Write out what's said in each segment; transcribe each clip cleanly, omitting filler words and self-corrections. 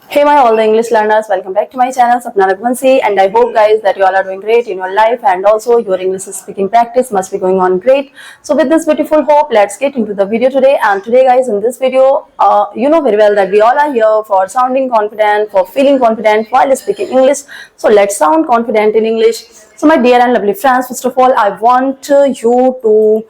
Hey my all the English learners, welcome back to my channel Sapna Raghuvanshi, and I hope guys that you all are doing great in your life and also your English speaking practice must be going on great. So with this beautiful hope, let's get into the video today. And today guys, in this video, you know very well that we all are here for sounding confident, for feeling confident while speaking English. So let's sound confident in English. So my dear and lovely friends, first of all I want you to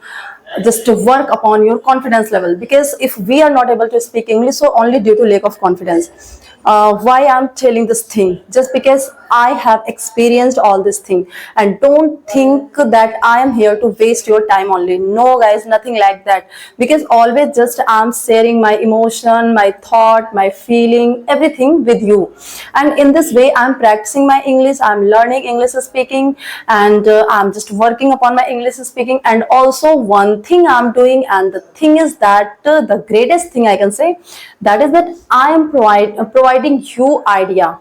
just to work upon your confidence level, because if we are not able to speak English, so only due to lack of confidence. Why I'm telling this thing? Just because I have experienced all this thing, and don't think that I am here to waste your time only. No guys, nothing like that, because always just I'm sharing my emotion, my thought, my feeling, everything with you, and in this way I'm practicing my English, I'm learning English speaking, and I'm just working upon my English speaking. And also one thing I'm doing, and the thing is that the greatest thing I can say, that is that I am providing you idea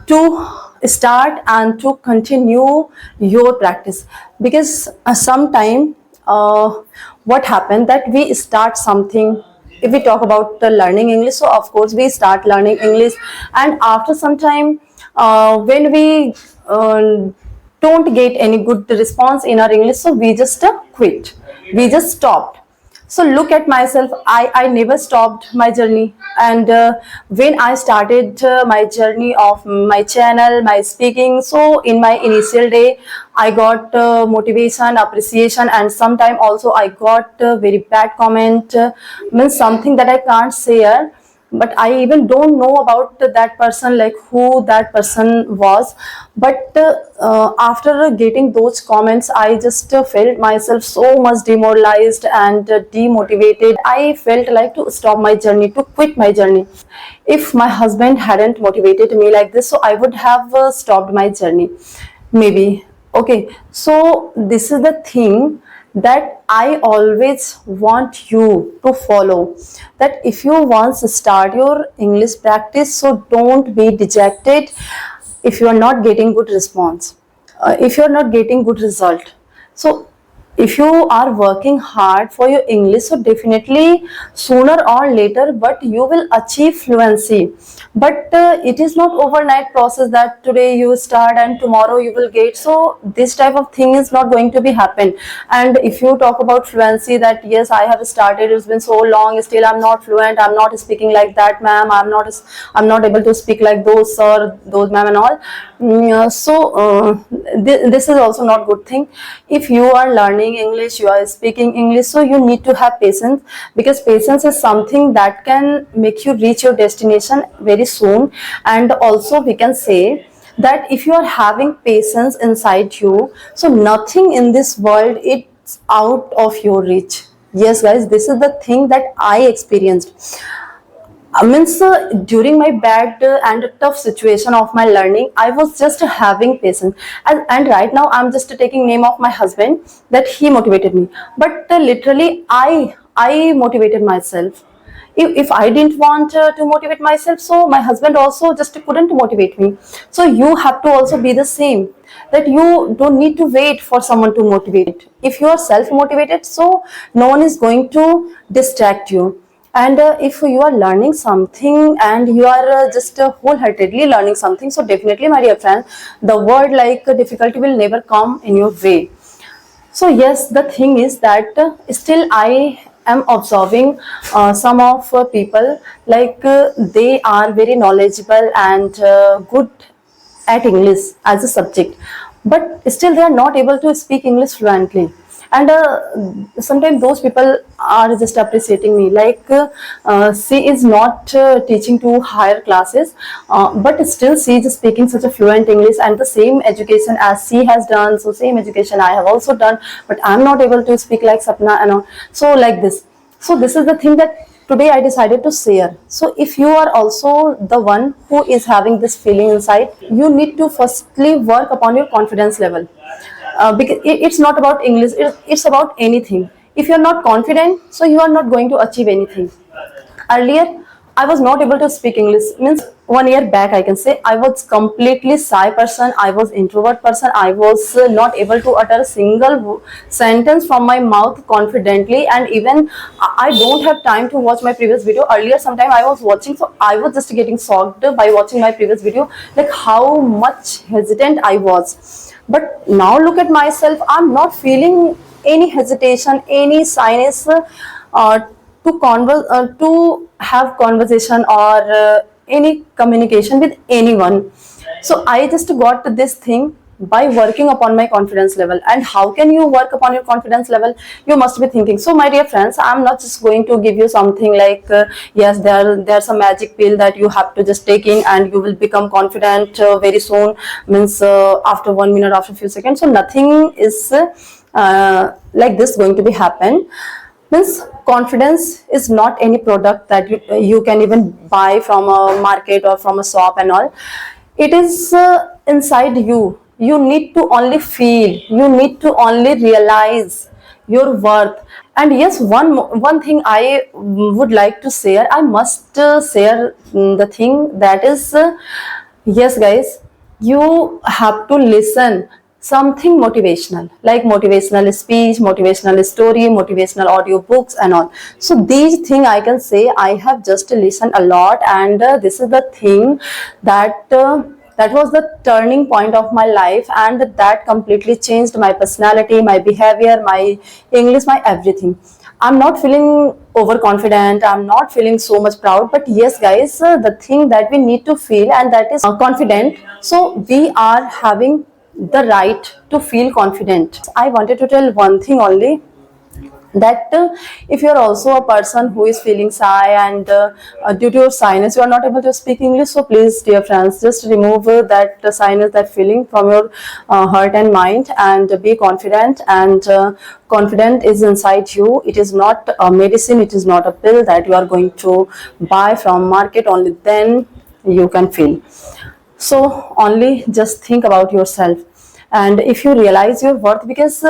to start and to continue your practice. Because sometime what happened that we start something. If we talk about the learning English, so of course we start learning English, and after some time when we don't get any good response in our English, so we just quit, we just stopped. So look at myself, I never stopped my journey. And when I started my journey of my channel, my speaking, so in my initial day I got motivation, appreciation, and sometime also I got very bad comment, means something that I can't share, but I even don't know about that person, like who that person was. But after getting those comments, I just felt myself so much demoralized and demotivated. I felt like to stop my journey, to quit my journey. If my husband hadn't motivated me like this, so I would have stopped my journey maybe. Okay, so this is the thing that I always want you to follow, that if you want to start your English practice, so don't be dejected if you are not getting good response, if you are not getting good result. So if you are working hard for your English, so definitely sooner or later but you will achieve fluency. But it is not overnight process that today you start and tomorrow you will get. So this type of thing is not going to be happen. And if you talk about fluency, that yes, I have started, it's been so long, still I'm not fluent, I'm not speaking like that ma'am, I'm not able to speak like those sir, those ma'am and all. This is also not good thing. If you are learning English, you are speaking English, so you need to have patience, because patience is something that can make you reach your destination very soon. And also we can say that if you are having patience inside you, so nothing in this world it's out of your reach. Yes guys, this is the thing that I experienced. Means during my bad and tough situation of my learning, I was just having patience. And right now I'm just taking name of my husband, that he motivated me. But literally I motivated myself. If I didn't want to motivate myself, so my husband also just couldn't motivate me. So you have to also be the same, that you don't need to wait for someone to motivate. If you are self motivated, so no one is going to distract you. And if you are learning something and you are just wholeheartedly learning something, so definitely my dear friend, the word like difficulty will never come in your way. So yes, the thing is that still I am observing some of people, like they are very knowledgeable and good at English as a subject, but still they are not able to speak English fluently. And sometimes those people are just appreciating me, like she is not teaching to higher classes, but still she is speaking such a fluent English, and the same education as she has done, so same education I have also done, but I'm not able to speak like Sapna and all. So like this. So this is the thing that today I decided to share. So if you are also the one who is having this feeling inside, you need to firstly work upon your confidence level. Because it's not about English, it's about anything. If you're not confident, so you are not going to achieve anything. Earlier, I was not able to speak English. Means 1 year back, I can say I was completely shy person. I was introvert person. I was not able to utter a single sentence from my mouth confidently. And even I don't have time to watch my previous video. Earlier, sometime I was watching, so I was just getting shocked by watching my previous video, like how much hesitant I was. But now look at myself. I'm not feeling any hesitation, any shyness. To have conversation or any communication with anyone. So I just got this thing by working upon my confidence level. And how can you work upon your confidence level? You must be thinking. So my dear friends, I'm not just going to give you something like yes, there's a magic pill that you have to just take in and you will become confident very soon. Means after 1 minute, after a few seconds. So nothing is like this going to be happen. Means confidence is not any product that you can even buy from a market or from a shop and all. It is inside you. You need to only feel, you need to only realize your worth. And yes, one thing I would like to share, I must share the thing that is yes guys, you have to listen something motivational, like motivational speech, motivational story, motivational audio books and all. So these thing I can say I have just listened a lot. And this is the thing that that was the turning point of my life, and that completely changed my personality, my behavior, my English, my everything. I'm not feeling overconfident. I'm not feeling so much proud. But yes, guys, the thing that we need to feel, and that is confident. So we are having the right to feel confident. I wanted to tell one thing only, that if you're also a person who is feeling shy and due to your shyness you are not able to speak English, so please dear friends, just remove that shyness, that feeling from your heart and mind, and be confident. And confident is inside you. It is not a medicine, it is not a pill that you are going to buy from market. Only then you can feel. So only just think about yourself. And if you realize your worth, because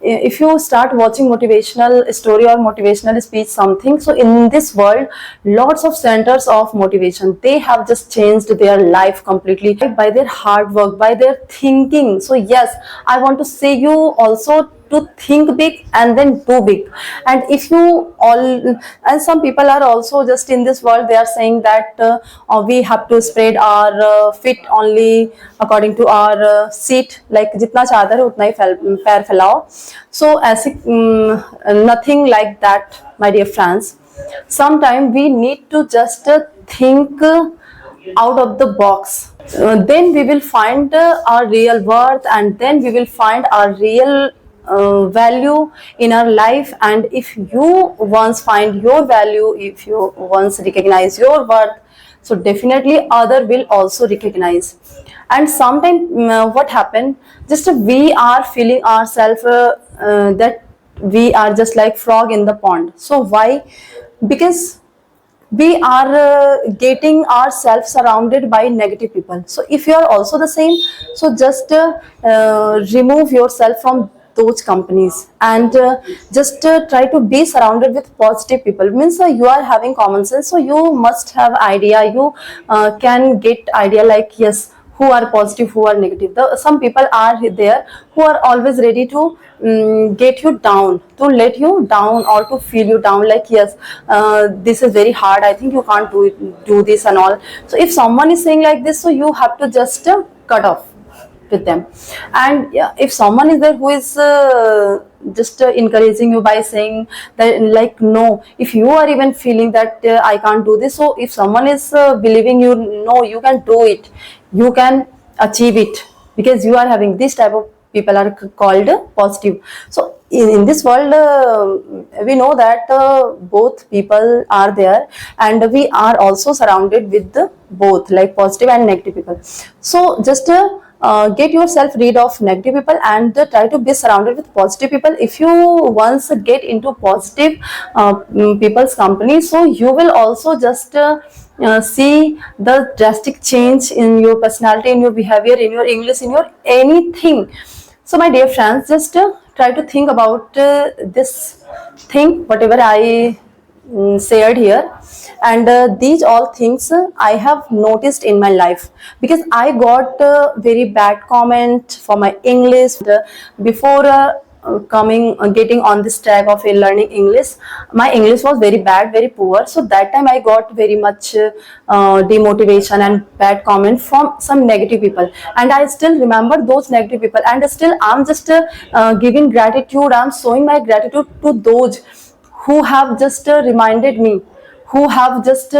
if you start watching motivational story or motivational speech something, so in this world lots of centers of motivation, they have just changed their life completely by their hard work, by their thinking. So yes, I want to say you also to think big and then do big. And if you all, and some people are also just in this world, they are saying that we have to spread our feet only according to our seat, like jitna चादर है उतना ही पैर फैलाओ. So ऐसे nothing like that, my dear friends. Sometimes we need to just think out of the box. Then we will find our real worth, and then we will find our real value in our life. And if you once find your value, if you once recognize your worth, so definitely other will also recognize. And sometimes what happened, just we are feeling ourselves that we are just like frog in the pond. So why? Because we are getting ourselves surrounded by negative people. So if you are also the same, so just remove yourself from those companies, and just try to be surrounded with positive people. Means you are having common sense, so you must have idea, you can get idea like yes, who are positive, who are negative. Some people are there who are always ready to get you down, to let you down or to feel you down, like yes, this is very hard, I think you can't do this and all. So if someone is saying like this, so you have to just cut off with them. And yeah, if someone is there who is just encouraging you by saying that like no, if you are even feeling that I can't do this, so if someone is believing you, no, you can do it, you can achieve it, because you are having this type of people are called positive. So in this world we know that both people are there, and we are also surrounded with both like positive and negative people. So just get yourself rid of negative people and try to be surrounded with positive people. If you once get into positive people's company, so you will also just see the drastic change in your personality, in your behavior, in your English, in your anything. So my dear friends, just try to think about this thing, whatever I shared here. And these all things I have noticed in my life, because I got very bad comment for my English before coming getting on this track of learning English. My English was very bad, very poor, so that time I got very much demotivation and bad comment from some negative people, and I still remember those negative people, and still I'm just giving gratitude, I'm showing my gratitude to those who have just reminded me, who have just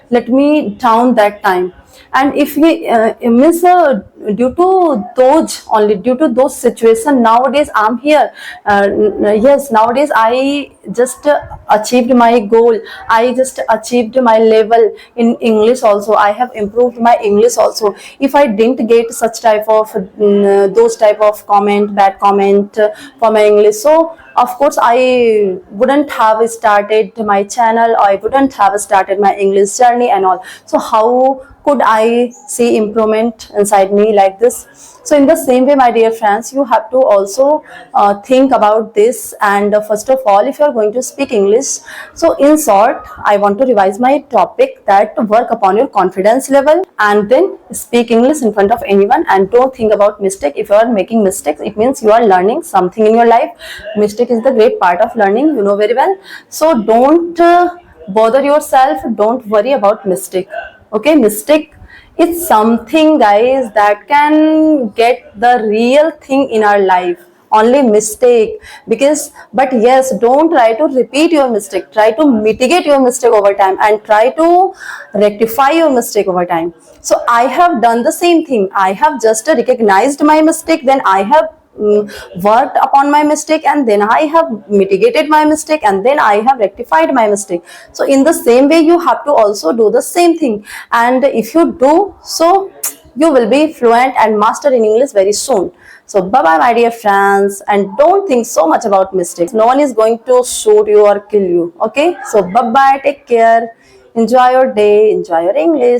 let me down that time. And if we miss due to those, only due to those situations, nowadays I'm here. Yes, nowadays I just achieved my goal, I just achieved my level in English also, I have improved my English also. If I didn't get such type of those type of comment, bad comment for my English, so of course I wouldn't have started my channel, or I wouldn't have started my English journey and all. So how could I see improvement inside me like this? So in the same way, my dear friends, you have to also think about this. And first of all, if you are going to speak English, so in short, I want to revise my topic, that work upon your confidence level and then speak English in front of anyone, and don't think about mistake. If you are making mistakes, it means you are learning something in your life. Mistake is the great part of learning, you know very well. So don't bother yourself, don't worry about mistake. Okay, mistake, it's something, guys, that can get the real thing in our life. Only mistake. Because, but yes, don't try to repeat your mistake, try to mitigate your mistake over time, and try to rectify your mistake over time. So I have done the same thing, I have just recognized my mistake, then I have worked upon my mistake, and then I have mitigated my mistake, and then I have rectified my mistake. So in the same way, you have to also do the same thing. And if you do so, you will be fluent and master in English very soon. So bye bye, my dear friends, and don't think so much about mistakes. No one is going to shoot you or kill you. Okay, so bye bye, take care, enjoy your day, enjoy your English.